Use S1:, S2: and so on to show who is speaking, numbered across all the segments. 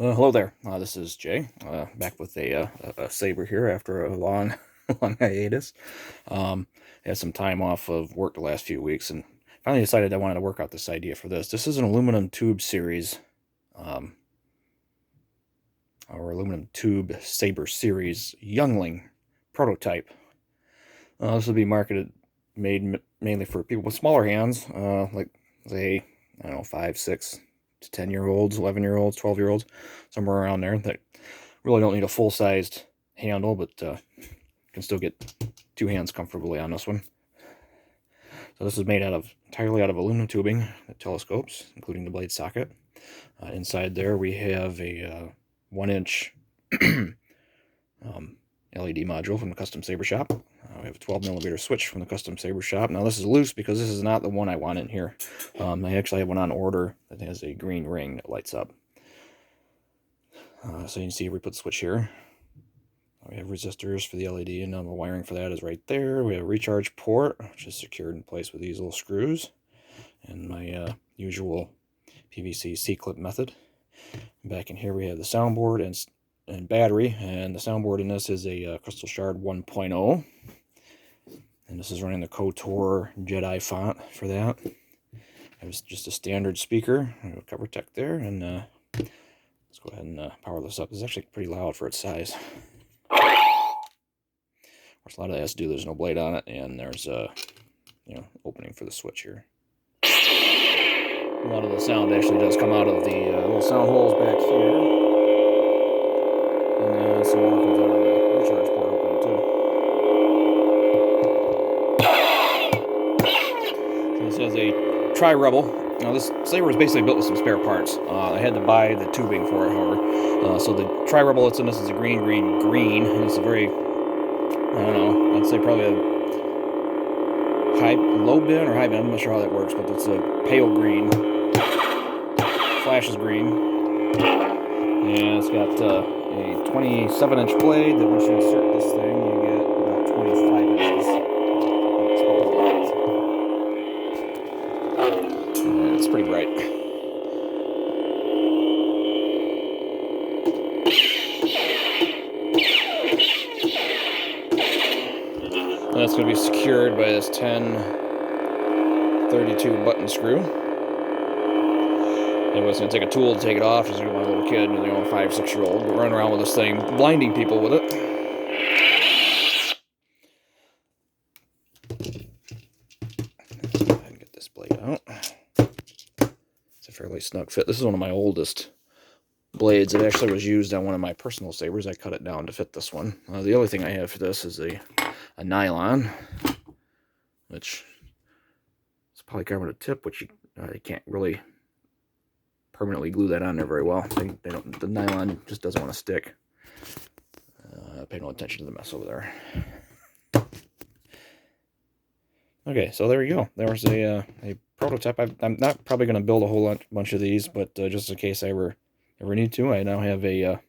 S1: Hello there. This is Jay, back with a saber here after a long, long hiatus. Had some time off of work the last few weeks, and finally decided I wanted to work out this idea for this. This is an aluminum tube series, um, or aluminum tube saber series Youngling prototype. This will be mainly for people with smaller hands, like say, I don't know, 5, 6 to 10-year-olds, 11-year-olds, 12-year-olds, somewhere around there that really don't need a full-sized handle, but can still get two hands comfortably on this one. So this is made entirely out of aluminum tubing that telescopes, including the blade socket. Inside there we have a 1-inch LED module from the custom saber shop. We have a 12mm switch from the custom saber shop. Now this is loose because this is not the one I want in here. I actually have one on order that has a green ring that lights up. So you can see we put the switch here. We have resistors for the LED, and the wiring for that is right there. We have a recharge port, which is secured in place with these little screws, and my usual PVC C-clip method. Back in here we have the soundboard and battery, and the soundboard in this is a Crystal Shard 1.0, and this is running the KOTOR Jedi font for that. It's just a standard speaker, a cover tech there, and let's go ahead and power this up. It's actually pretty loud for its size. Of course, a lot of that has to do, there's no blade on it, and there's a opening for the switch here. A lot of the sound actually does come out of the little sound holes back here, and then some more comes out of the recharge port opening too. So this has a tri-rebel. Now this saber is basically built with some spare parts. I had to buy the tubing for it, however. So the tri-rebel that's in this is a green, and it's a very, I don't know, I'd say probably a low bin or high bin, I'm not sure how that works, but it's a pale green, flashes green, and it's got a 27-inch blade that once you insert this thing, you get about 25 inches exposed. It's pretty bright. That's going to be secured by this 1032 button screw. Anybody's going to take a tool to take it off, just like my little kid, 5, 6-year-old, running around with this thing, blinding people with it. Let's go ahead and get this blade out. It's a fairly snug fit. This is one of my oldest blades. It actually was used on one of my personal sabers. I cut it down to fit this one. The other thing I have for this is a nylon, which is polycarbonate tip, which you can't really permanently glue that on there very well. The nylon just doesn't want to stick. Pay no attention to the mess over there. Okay, so there you go. There's a prototype. I'm not probably going to build a whole bunch of these, but just in case I ever need to, I now have an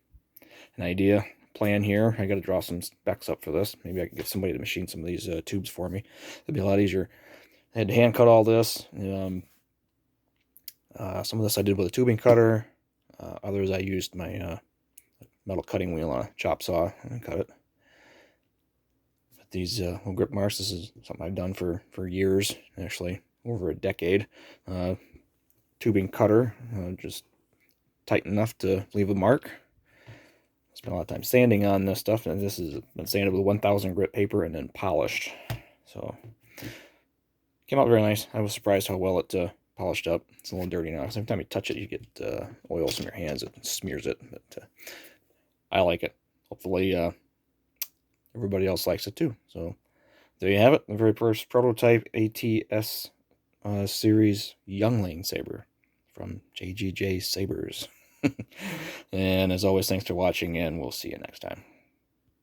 S1: idea plan here. I got to draw some specs up for this. Maybe I can get somebody to machine some of these tubes for me. It'd be a lot easier. I had to hand cut all this. Some of this I did with a tubing cutter. Others I used my metal cutting wheel on a chop saw and cut it. But these little grip marks, this is something I've done for years, actually over a decade. Tubing cutter, just tight enough to leave a mark. Spent a lot of time sanding on this stuff, and this has been sanded with 1000 grit paper and then polished. So came out very nice. I was surprised how well it polished up. It's a little dirty now, because every time you touch it, you get oils from your hands. It smears it, but I like it. Hopefully everybody else likes it too. So there you have it, the very first prototype ATS Series Youngling saber from JGJ Sabers. And as always, thanks for watching, and we'll see you next time.